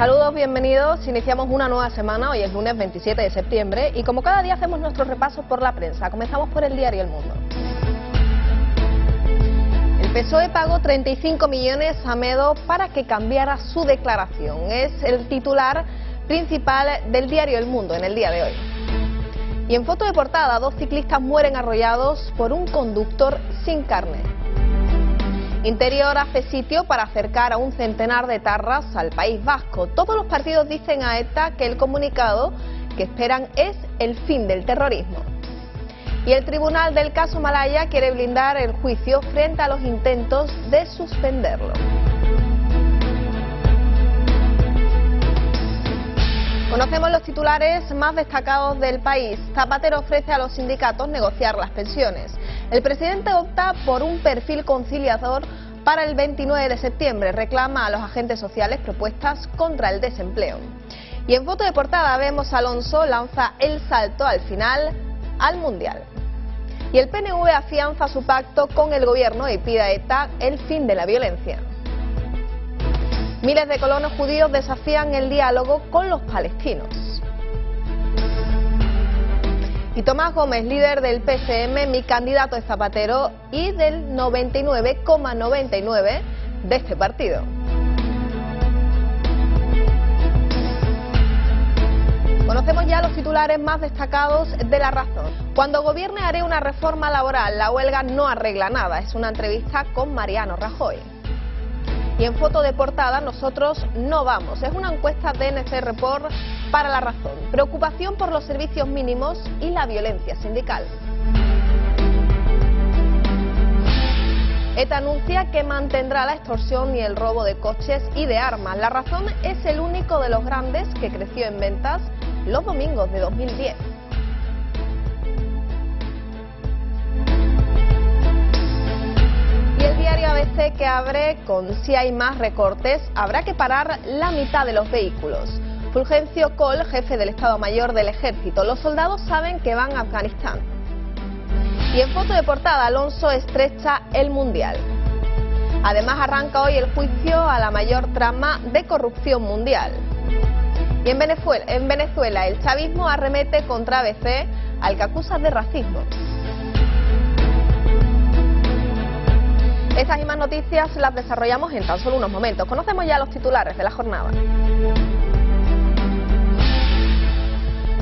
Saludos, bienvenidos. Iniciamos una nueva semana, hoy es lunes 27 de septiembre y como cada día hacemos nuestros repasos por la prensa. Comenzamos por el diario El Mundo. El PSOE pagó 35 millones a Medo para que cambiara su declaración. Es el titular principal del diario El Mundo en el día de hoy. Y en foto de portada, 2 ciclistas mueren arrollados por un conductor sin carnet. Interior hace sitio para acercar a un centenar de etarras al País Vasco. Todos los partidos dicen a ETA que el comunicado que esperan es el fin del terrorismo. Y el tribunal del caso Malaya quiere blindar el juicio frente a los intentos de suspenderlo. Conocemos los titulares más destacados del país. Zapatero ofrece a los sindicatos negociar las pensiones. El presidente opta por un perfil conciliador para el 29 de septiembre. Reclama a los agentes sociales propuestas contra el desempleo. Y en foto de portada vemos a Alonso lanza el salto al final al Mundial. Y el PNV afianza su pacto con el gobierno y pide a ETA el fin de la violencia. Miles de colonos judíos desafían el diálogo con los palestinos. Y Tomás Gómez, líder del PSM, mi candidato es Zapatero y del 99,99 de este partido. Conocemos ya los titulares más destacados de La Razón. Cuando gobierne haré una reforma laboral, la huelga no arregla nada. Es una entrevista con Mariano Rajoy. Y en foto de portada, nosotros no vamos. Es una encuesta de NC Report para La Razón. Preocupación por los servicios mínimos y la violencia sindical. ETA anuncia que mantendrá la extorsión y el robo de coches y de armas. La Razón es el único de los grandes que creció en ventas los domingos de 2010. Y el diario ABC que abre con si hay más recortes, habrá que parar la mitad de los vehículos. Fulgencio Coll, jefe del Estado Mayor del Ejército. Los soldados saben que van a Afganistán. Y en foto de portada, Alonso estrecha el Mundial. Además arranca hoy el juicio a la mayor trama de corrupción mundial. Y en Venezuela el chavismo arremete contra ABC al que acusa de racismo. Estas y más noticias las desarrollamos en tan solo unos momentos. Conocemos ya los titulares de la jornada.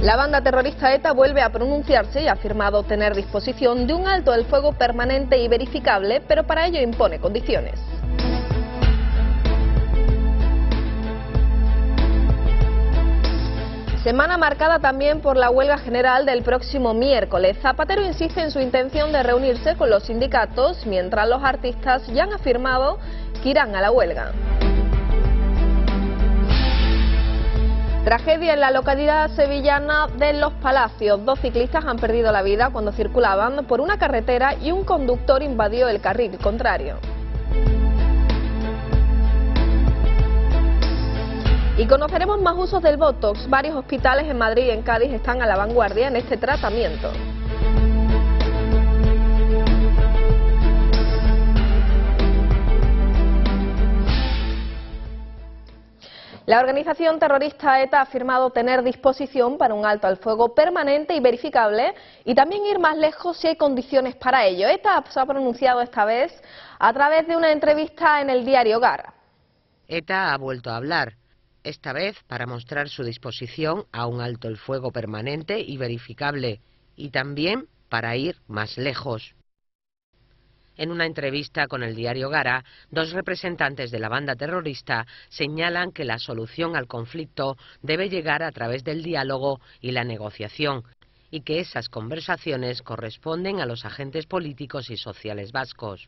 La banda terrorista ETA vuelve a pronunciarse y ha afirmado tener disposición de un alto el fuego permanente y verificable, pero para ello impone condiciones. Semana marcada también por la huelga general del próximo miércoles. Zapatero insiste en su intención de reunirse con los sindicatos, mientras los artistas ya han afirmado que irán a la huelga. Tragedia en la localidad sevillana de Los Palacios. 2 ciclistas han perdido la vida cuando circulaban por una carretera y un conductor invadió el carril contrario. Y conoceremos más usos del Botox. Varios hospitales en Madrid y en Cádiz están a la vanguardia en este tratamiento. La organización terrorista ETA ha afirmado tener disposición para un alto al fuego permanente y verificable y también ir más lejos si hay condiciones para ello. ETA se ha pronunciado esta vez a través de una entrevista en el diario Gara. ETA ha vuelto a hablar. Esta vez para mostrar su disposición a un alto el fuego permanente y verificable, y también para ir más lejos. En una entrevista con el diario Gara, 2 representantes de la banda terrorista señalan que la solución al conflicto debe llegar a través del diálogo y la negociación, y que esas conversaciones corresponden a los agentes políticos y sociales vascos.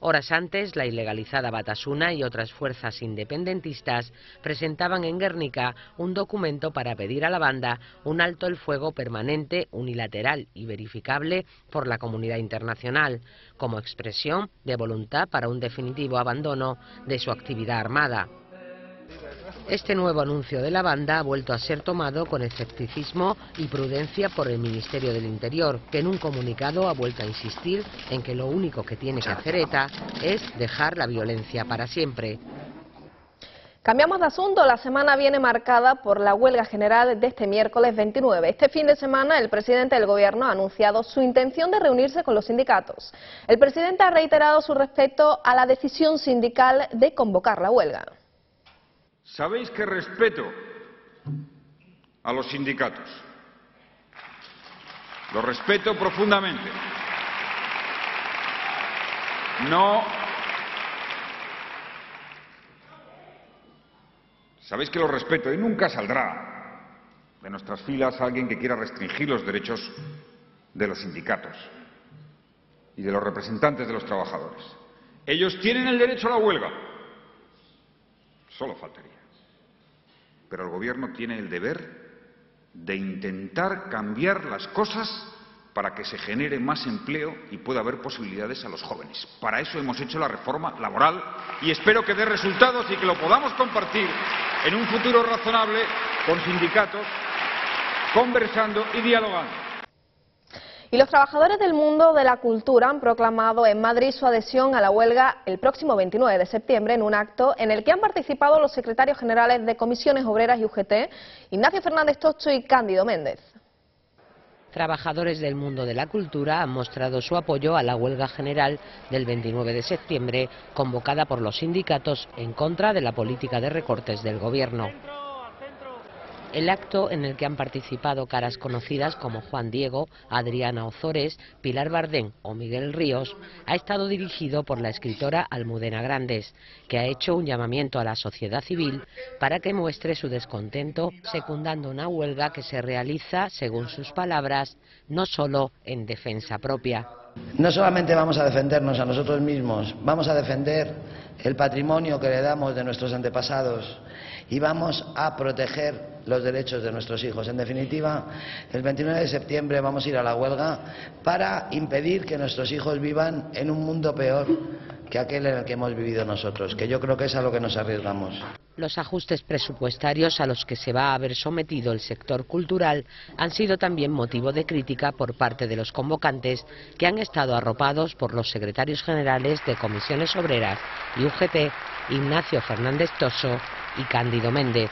Horas antes, la ilegalizada Batasuna y otras fuerzas independentistas presentaban en Guernica un documento para pedir a la banda un alto el fuego permanente, unilateral y verificable por la comunidad internacional, como expresión de voluntad para un definitivo abandono de su actividad armada. Este nuevo anuncio de la banda ha vuelto a ser tomado con escepticismo y prudencia por el Ministerio del Interior, que en un comunicado ha vuelto a insistir en que lo único que tiene que hacer ETA es dejar la violencia para siempre. Cambiamos de asunto. La semana viene marcada por la huelga general de este miércoles 29. Este fin de semana el presidente del Gobierno ha anunciado su intención de reunirse con los sindicatos. El presidente ha reiterado su respeto a la decisión sindical de convocar la huelga. Sabéis que respeto a los sindicatos. Los respeto profundamente. Sabéis que los respeto y nunca saldrá de nuestras filas alguien que quiera restringir los derechos de los sindicatos y de los representantes de los trabajadores. Ellos tienen el derecho a la huelga. Solo faltaría. Pero el Gobierno tiene el deber de intentar cambiar las cosas para que se genere más empleo y pueda haber posibilidades a los jóvenes. Para eso hemos hecho la reforma laboral y espero que dé resultados y que lo podamos compartir en un futuro razonable con sindicatos, conversando y dialogando. Y los trabajadores del mundo de la cultura han proclamado en Madrid su adhesión a la huelga el próximo 29 de septiembre en un acto en el que han participado los secretarios generales de Comisiones Obreras y UGT, Ignacio Fernández Tocho y Cándido Méndez. Trabajadores del mundo de la cultura han mostrado su apoyo a la huelga general del 29 de septiembre, convocada por los sindicatos en contra de la política de recortes del Gobierno. El acto, en el que han participado caras conocidas como Juan Diego, Adriana Ozores, Pilar Bardén o Miguel Ríos, ha estado dirigido por la escritora Almudena Grandes, que ha hecho un llamamiento a la sociedad civil para que muestre su descontento, secundando una huelga que se realiza, según sus palabras, no solo en defensa propia. No solamente vamos a defendernos a nosotros mismos, vamos a defender el patrimonio que heredamos de nuestros antepasados y vamos a proteger los derechos de nuestros hijos. En definitiva, el 29 de septiembre vamos a ir a la huelga para impedir que nuestros hijos vivan en un mundo peor que aquel en el que hemos vivido nosotros, que yo creo que es a lo que nos arriesgamos. Los ajustes presupuestarios a los que se va a ver sometido el sector cultural han sido también motivo de crítica por parte de los convocantes, que han estado arropados por los secretarios generales de Comisiones Obreras y UGT, Ignacio Fernández Toso y Cándido Méndez.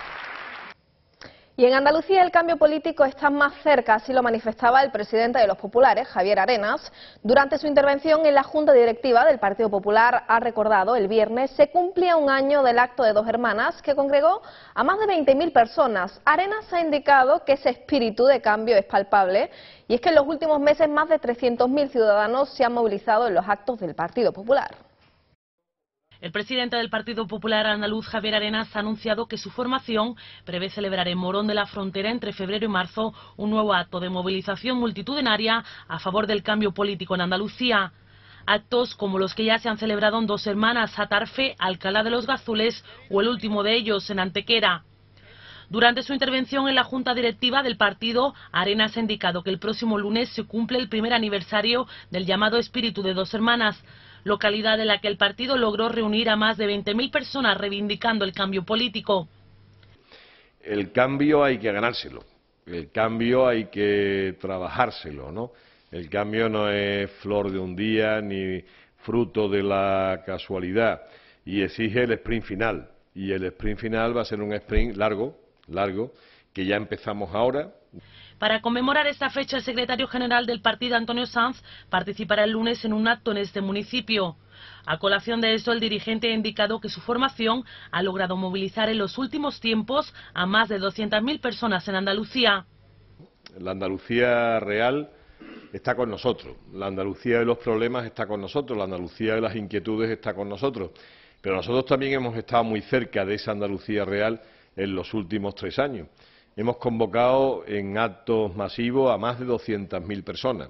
Y en Andalucía el cambio político está más cerca, así lo manifestaba el presidente de los populares, Javier Arenas. Durante su intervención en la Junta Directiva del Partido Popular ha recordado el viernes se cumplía un año del acto de Dos Hermanas que congregó a más de 20.000 personas. Arenas ha indicado que ese espíritu de cambio es palpable y es que en los últimos meses más de 300.000 ciudadanos se han movilizado en los actos del Partido Popular. El presidente del Partido Popular andaluz, Javier Arenas, ha anunciado que su formación prevé celebrar en Morón de la Frontera entre febrero y marzo un nuevo acto de movilización multitudinaria a favor del cambio político en Andalucía. Actos como los que ya se han celebrado en Dos Hermanas, Atarfe, Alcalá de los Gazules o el último de ellos en Antequera. Durante su intervención en la Junta Directiva del partido, Arenas ha indicado que el próximo lunes se cumple el primer aniversario del llamado espíritu de Dos Hermanas, localidad en la que el partido logró reunir a más de 20.000 personas reivindicando el cambio político. El cambio hay que ganárselo, el cambio hay que trabajárselo, ¿no? El cambio no es flor de un día ni fruto de la casualidad y exige el sprint final. Y el sprint final va a ser un sprint largo, que ya empezamos ahora. Para conmemorar esta fecha, el secretario general del partido, Antonio Sanz, participará el lunes en un acto en este municipio. A colación de esto, el dirigente ha indicado que su formación ha logrado movilizar en los últimos tiempos a más de 200.000 personas en Andalucía. La Andalucía real está con nosotros, la Andalucía de los problemas está con nosotros, la Andalucía de las inquietudes está con nosotros, pero nosotros también hemos estado muy cerca de esa Andalucía real en los últimos 3 años. Hemos convocado en actos masivos a más de 200.000 personas.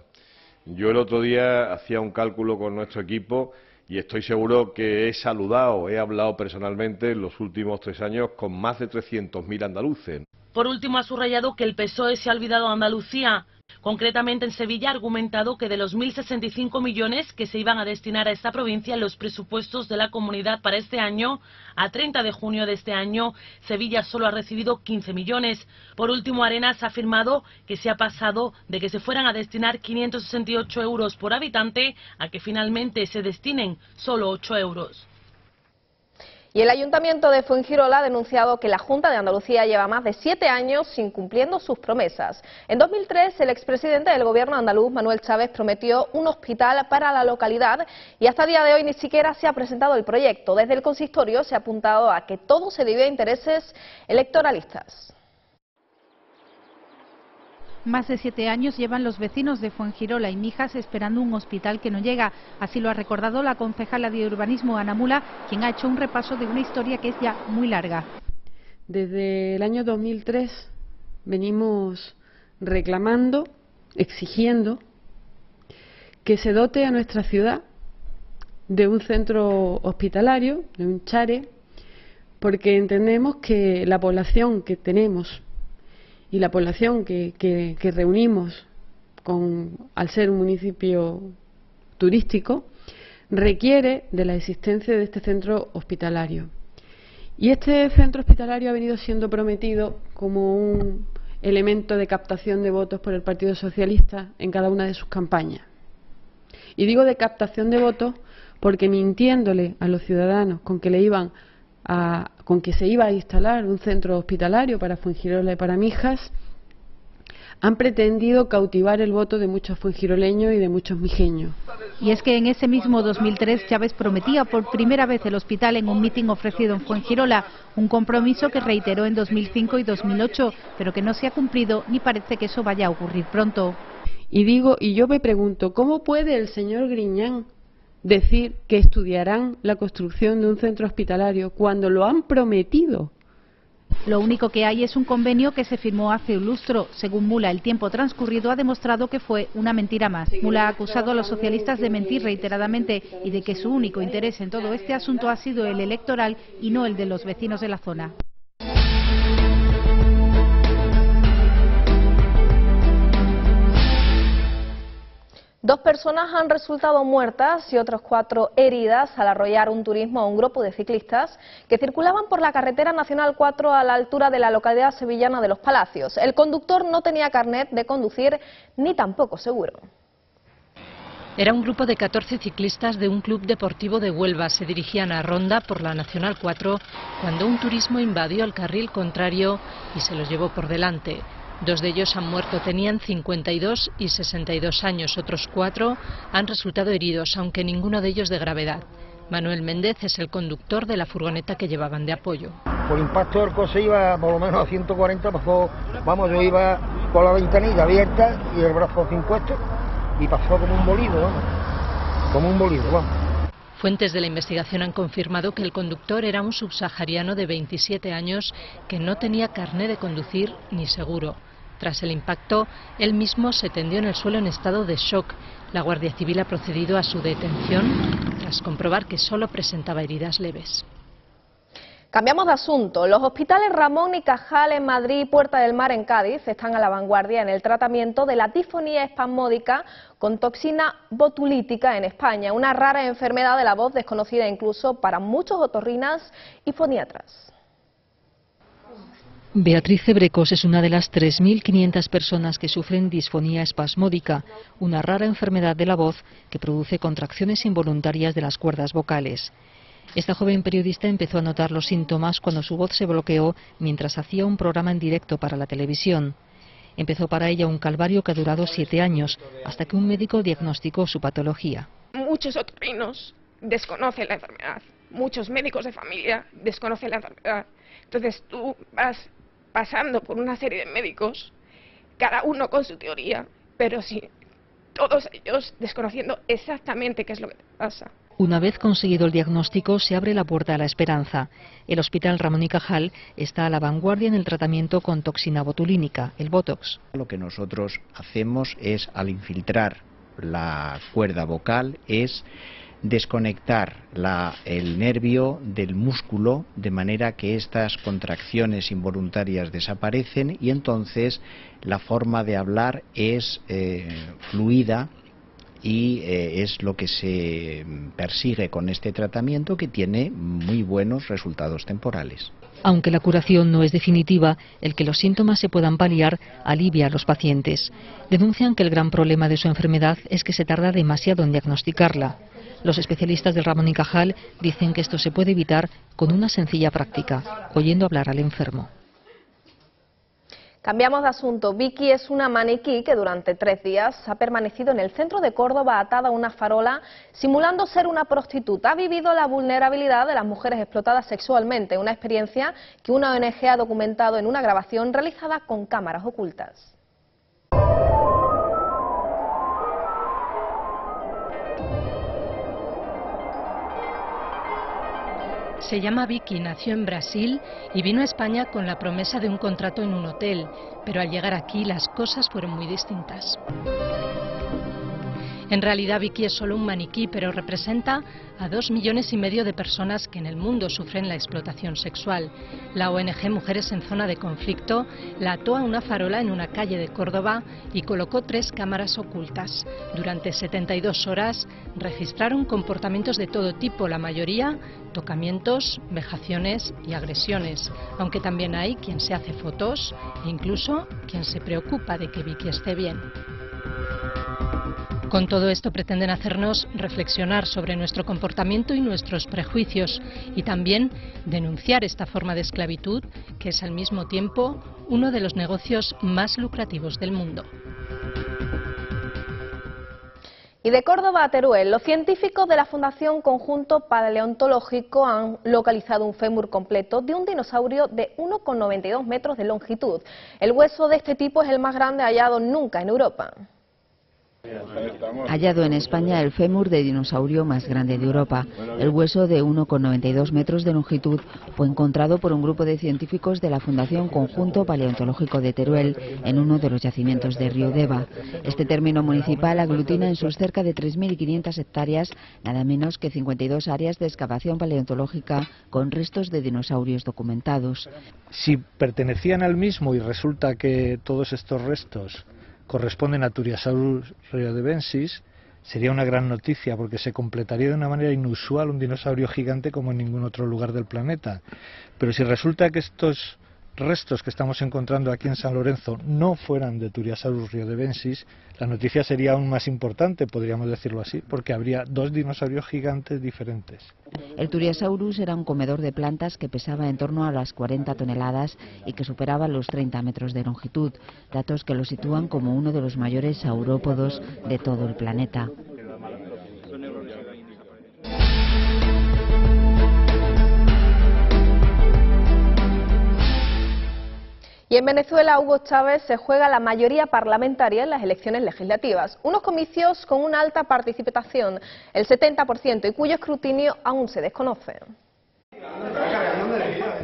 Yo el otro día hacía un cálculo con nuestro equipo y estoy seguro que he hablado personalmente en los últimos 3 años con más de 300.000 andaluces. Por último, ha subrayado que el PSOE se ha olvidado de Andalucía. Concretamente, en Sevilla ha argumentado que de los 1.065 millones que se iban a destinar a esta provincia en los presupuestos de la comunidad para este año, a 30 de junio de este año, Sevilla solo ha recibido 15 millones. Por último, Arenas ha afirmado que se ha pasado de que se fueran a destinar 568 euros por habitante a que finalmente se destinen solo 8 euros. Y el Ayuntamiento de Fuengirola ha denunciado que la Junta de Andalucía lleva más de 7 años incumpliendo sus promesas. En 2003, el expresidente del Gobierno andaluz, Manuel Chávez, prometió un hospital para la localidad y hasta el día de hoy ni siquiera se ha presentado el proyecto. Desde el consistorio se ha apuntado a que todo se debe a intereses electoralistas. Más de 7 años llevan los vecinos de Fuengirola y Mijas esperando un hospital que no llega. Así lo ha recordado la concejala de Urbanismo, Ana Mula, quien ha hecho un repaso de una historia que es ya muy larga. Desde el año 2003 venimos reclamando, exigiendo que se dote a nuestra ciudad de un centro hospitalario, de un CHARE, porque entendemos que la población que tenemos y la población que reunimos al ser un municipio turístico requiere de la existencia de este centro hospitalario. Y este centro hospitalario ha venido siendo prometido como un elemento de captación de votos por el Partido Socialista en cada una de sus campañas. Y digo de captación de votos porque mintiéndole a los ciudadanos con que se iba a instalar un centro hospitalario para Fuengirola y para Mijas, han pretendido cautivar el voto de muchos fuengiroleños y de muchos mijeños. Y es que en ese mismo 2003 Chávez prometía por primera vez el hospital en un mitin ofrecido en Fuengirola, un compromiso que reiteró en 2005 y 2008, pero que no se ha cumplido ni parece que eso vaya a ocurrir pronto. Y yo me pregunto, ¿cómo puede el señor Griñán decir que estudiarán la construcción de un centro hospitalario cuando lo han prometido? Lo único que hay es un convenio que se firmó hace un lustro. Según Mula, el tiempo transcurrido ha demostrado que fue una mentira más. Mula ha acusado a los socialistas de mentir reiteradamente y de que su único interés en todo este asunto ha sido el electoral y no el de los vecinos de la zona. Dos personas han resultado muertas y otras 4 heridas al arrollar un turismo a un grupo de ciclistas que circulaban por la carretera nacional 4 a la altura de la localidad sevillana de Los Palacios. El conductor no tenía carnet de conducir ni tampoco seguro. Era un grupo de 14 ciclistas de un club deportivo de Huelva. Se dirigían a Ronda por la Nacional 4 cuando un turismo invadió el carril contrario y se los llevó por delante. 2 de ellos han muerto, tenían 52 y 62 años. Otros 4 han resultado heridos, aunque ninguno de ellos de gravedad. Manuel Méndez es el conductor de la furgoneta que llevaban de apoyo. Por impacto el coche iba por lo menos a 140, pasó, yo iba con la ventanilla abierta y el brazo sin puesto y pasó como un bolido, vamos. Fuentes de la investigación han confirmado que el conductor era un subsahariano de 27 años que no tenía carné de conducir ni seguro. Tras el impacto, él mismo se tendió en el suelo en estado de shock. La Guardia Civil ha procedido a su detención tras comprobar que solo presentaba heridas leves. Cambiamos de asunto. Los hospitales Ramón y Cajal en Madrid y Puerta del Mar en Cádiz están a la vanguardia en el tratamiento de la disfonía espasmódica con toxina botulítica en España, una rara enfermedad de la voz desconocida incluso para muchos otorrinas y foniatras. Beatriz Cebrecos es una de las 3.500 personas que sufren disfonía espasmódica, una rara enfermedad de la voz que produce contracciones involuntarias de las cuerdas vocales. Esta joven periodista empezó a notar los síntomas cuando su voz se bloqueó mientras hacía un programa en directo para la televisión. Empezó para ella un calvario que ha durado 7 años, hasta que un médico diagnosticó su patología. Muchos otorrinos desconocen la enfermedad, muchos médicos de familia desconocen la enfermedad. Entonces tú vas pasando por una serie de médicos, cada uno con su teoría, pero sí, todos ellos desconociendo exactamente qué es lo que te pasa. Una vez conseguido el diagnóstico, se abre la puerta a la esperanza. El Hospital Ramón y Cajal está a la vanguardia en el tratamiento con toxina botulínica, el Botox. Lo que nosotros hacemos es, al infiltrar la cuerda vocal, es desconectar el nervio del músculo de manera que estas contracciones involuntarias desaparecen y entonces la forma de hablar es fluida y es lo que se persigue con este tratamiento, que tiene muy buenos resultados temporales. Aunque la curación no es definitiva, el que los síntomas se puedan paliar alivia a los pacientes. Denuncian que el gran problema de su enfermedad es que se tarda demasiado en diagnosticarla. Los especialistas del Ramón y Cajal dicen que esto se puede evitar con una sencilla práctica, oyendo hablar al enfermo. Cambiamos de asunto. Vicky es una maniquí que durante 3 días ha permanecido en el centro de Córdoba atada a una farola simulando ser una prostituta. Ha vivido la vulnerabilidad de las mujeres explotadas sexualmente, una experiencia que una ONG ha documentado en una grabación realizada con cámaras ocultas. Se llama Vicky, nació en Brasil y vino a España con la promesa de un contrato en un hotel, pero al llegar aquí las cosas fueron muy distintas. En realidad Vicky es solo un maniquí, pero representa a 2,5 millones de personas que en el mundo sufren la explotación sexual. La ONG Mujeres en Zona de Conflicto la ató a una farola en una calle de Córdoba y colocó 3 cámaras ocultas. Durante 72 horas registraron comportamientos de todo tipo, la mayoría tocamientos, vejaciones y agresiones, aunque también hay quien se hace fotos e incluso quien se preocupa de que Vicky esté bien. Con todo esto pretenden hacernos reflexionar sobre nuestro comportamiento y nuestros prejuicios y también denunciar esta forma de esclavitud que es al mismo tiempo uno de los negocios más lucrativos del mundo. Y de Córdoba a Teruel, los científicos de la Fundación Conjunto Paleontológico han localizado un fémur completo de un dinosaurio de 1,92 metros de longitud. El hueso de este tipo es el más grande hallado nunca en Europa. Hallado en España el fémur de dinosaurio más grande de Europa. El hueso de 1,92 metros de longitud fue encontrado por un grupo de científicos de la Fundación Conjunto Paleontológico de Teruel en uno de los yacimientos de Río Deva. Este término municipal aglutina en sus cerca de 3.500 hectáreas nada menos que 52 áreas de excavación paleontológica con restos de dinosaurios documentados. Si pertenecían al mismo y resulta que todos estos restos corresponden a Turiasaurus riodebensis, sería una gran noticia porque se completaría de una manera inusual un dinosaurio gigante como en ningún otro lugar del planeta. Pero si resulta que estos restos que estamos encontrando aquí en San Lorenzo no fueran de Turiasaurus riodebensis, la noticia sería aún más importante, podríamos decirlo así, porque habría 2 dinosaurios gigantes diferentes. El Turiasaurus era un comedor de plantas que pesaba en torno a las 40 toneladas y que superaba los 30 metros de longitud, datos que lo sitúan como uno de los mayores saurópodos de todo el planeta. Y en Venezuela, Hugo Chávez se juega la mayoría parlamentaria en las elecciones legislativas. Unos comicios con una alta participación, el 70%, y cuyo escrutinio aún se desconoce.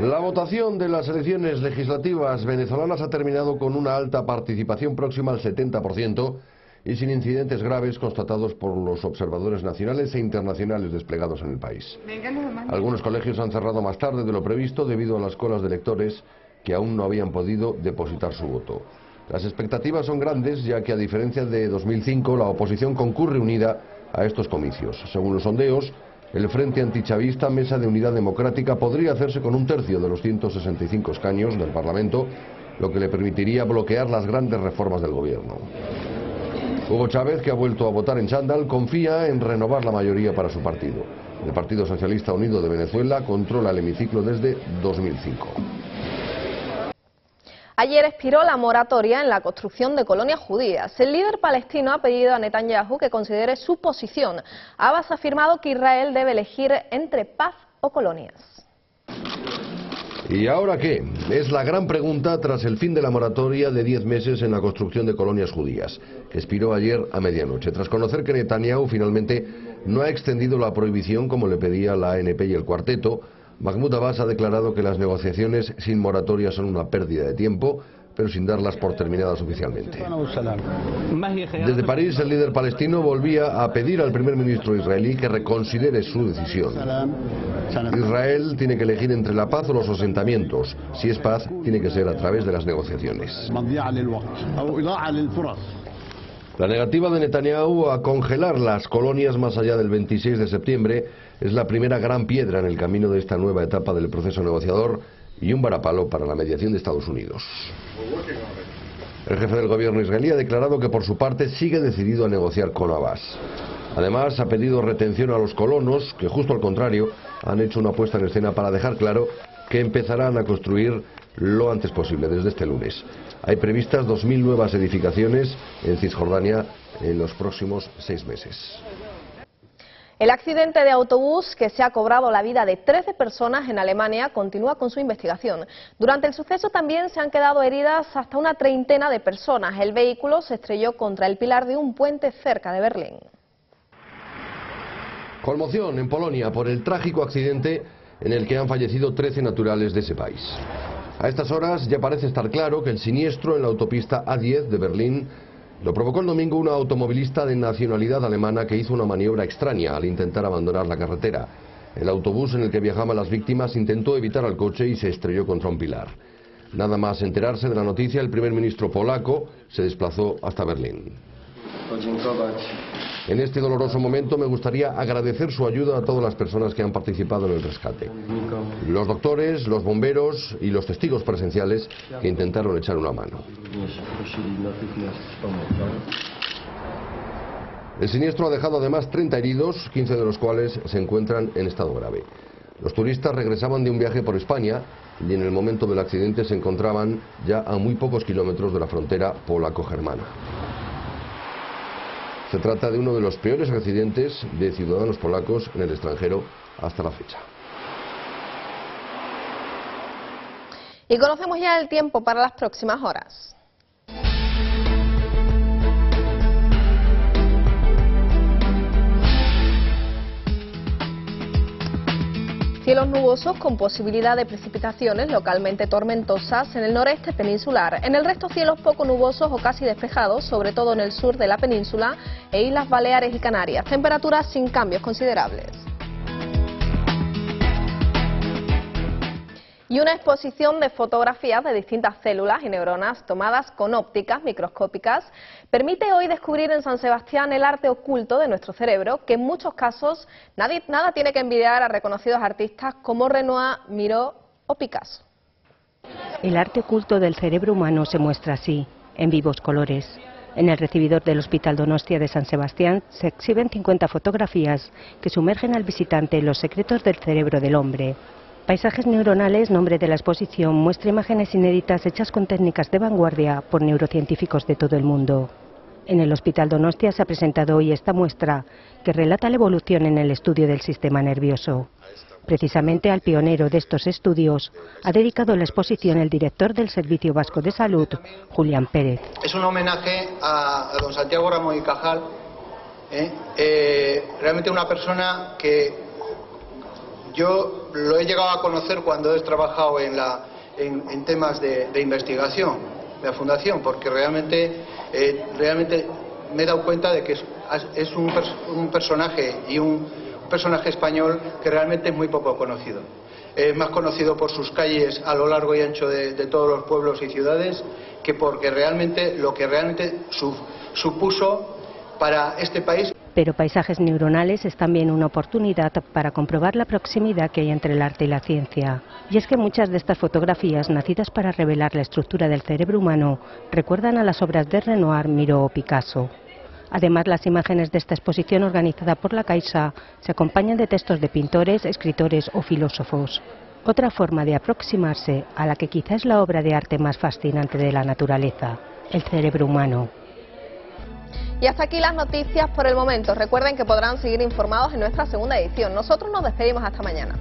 La votación de las elecciones legislativas venezolanas ha terminado con una alta participación próxima al 70% y sin incidentes graves constatados por los observadores nacionales e internacionales desplegados en el país. Algunos colegios han cerrado más tarde de lo previsto debido a las colas de electores que aún no habían podido depositar su voto. Las expectativas son grandes, ya que a diferencia de 2005, la oposición concurre unida a estos comicios. Según los sondeos, el Frente Antichavista Mesa de Unidad Democrática podría hacerse con 1/3 de los 165 escaños del Parlamento, lo que le permitiría bloquear las grandes reformas del gobierno. Hugo Chávez, que ha vuelto a votar en chándal, confía en renovar la mayoría para su partido. El Partido Socialista Unido de Venezuela controla el hemiciclo desde 2005. Ayer expiró la moratoria en la construcción de colonias judías. El líder palestino ha pedido a Netanyahu que considere su posición. Abbas ha afirmado que Israel debe elegir entre paz o colonias. ¿Y ahora qué? Es la gran pregunta tras el fin de la moratoria de 10 meses en la construcción de colonias judías, que expiró ayer a medianoche, tras conocer que Netanyahu finalmente no ha extendido la prohibición como le pedía la ANP y el cuarteto. Mahmoud Abbas ha declarado que las negociaciones sin moratoria son una pérdida de tiempo, pero sin darlas por terminadas oficialmente. Desde París, el líder palestino volvía a pedir al primer ministro israelí que reconsidere su decisión. Israel tiene que elegir entre la paz o los asentamientos. Si es paz, tiene que ser a través de las negociaciones. La negativa de Netanyahu a congelar las colonias más allá del 26 de septiembre es la primera gran piedra en el camino de esta nueva etapa del proceso negociador y un varapalo para la mediación de Estados Unidos. El jefe del gobierno israelí ha declarado que por su parte sigue decidido a negociar con Abbas. Además, ha pedido retención a los colonos, que justo al contrario, han hecho una puesta en escena para dejar claro que empezarán a construir lo antes posible, desde este lunes. Hay previstas 2.000 nuevas edificaciones en Cisjordania en los próximos 6 meses. El accidente de autobús que se ha cobrado la vida de 13 personas en Alemania continúa con su investigación. Durante el suceso también se han quedado heridas hasta una treintena de personas. El vehículo se estrelló contra el pilar de un puente cerca de Berlín. Conmoción en Polonia por el trágico accidente en el que han fallecido 13 naturales de ese país. A estas horas ya parece estar claro que el siniestro en la autopista A10 de Berlín lo provocó el domingo una automovilista de nacionalidad alemana que hizo una maniobra extraña al intentar abandonar la carretera. El autobús en el que viajaban las víctimas intentó evitar al coche y se estrelló contra un pilar. Nada más enterarse de la noticia, el primer ministro polaco se desplazó hasta Berlín. En este doloroso momento me gustaría agradecer su ayuda a todas las personas que han participado en el rescate. Los doctores, los bomberos y los testigos presenciales que intentaron echar una mano. El siniestro ha dejado además 30 heridos, 15 de los cuales se encuentran en estado grave. Los turistas regresaban de un viaje por España y en el momento del accidente se encontraban ya a muy pocos kilómetros de la frontera polaco-germana. Se trata de uno de los peores accidentes de ciudadanos polacos en el extranjero hasta la fecha. Y conocemos ya el tiempo para las próximas horas. Cielos nubosos con posibilidad de precipitaciones localmente tormentosas en el noreste peninsular. En el resto cielos poco nubosos o casi despejados, sobre todo en el sur de la península e Islas Baleares y Canarias. Temperaturas sin cambios considerables. Y una exposición de fotografías de distintas células y neuronas tomadas con ópticas microscópicas permite hoy descubrir en San Sebastián el arte oculto de nuestro cerebro, que en muchos casos nada tiene que envidiar a reconocidos artistas como Renoir, Miró o Picasso. El arte oculto del cerebro humano se muestra así, en vivos colores. En el recibidor del Hospital Donostia de San Sebastián se exhiben 50 fotografías que sumergen al visitante en los secretos del cerebro del hombre. Paisajes neuronales, nombre de la exposición, muestra imágenes inéditas hechas con técnicas de vanguardia por neurocientíficos de todo el mundo. En el Hospital Donostia se ha presentado hoy esta muestra, que relata la evolución en el estudio del sistema nervioso. Precisamente al pionero de estos estudios ha dedicado la exposición el director del Servicio Vasco de Salud, Julián Pérez. Es un homenaje a don Santiago Ramón y Cajal, realmente una persona que yo lo he llegado a conocer cuando he trabajado en temas de investigación de la Fundación, porque realmente me he dado cuenta de que es un personaje y un personaje español que realmente es muy poco conocido. Es más conocido por sus calles a lo largo y ancho de todos los pueblos y ciudades que porque lo que realmente supuso para este país. Pero Paisajes Neuronales es también una oportunidad para comprobar la proximidad que hay entre el arte y la ciencia. Y es que muchas de estas fotografías, nacidas para revelar la estructura del cerebro humano, recuerdan a las obras de Renoir, Miró o Picasso. Además, las imágenes de esta exposición organizada por la Caixa se acompañan de textos de pintores, escritores o filósofos. Otra forma de aproximarse a la que quizá es la obra de arte más fascinante de la naturaleza, el cerebro humano. Y hasta aquí las noticias por el momento. Recuerden que podrán seguir informados en nuestra segunda edición. Nosotros nos despedimos hasta mañana.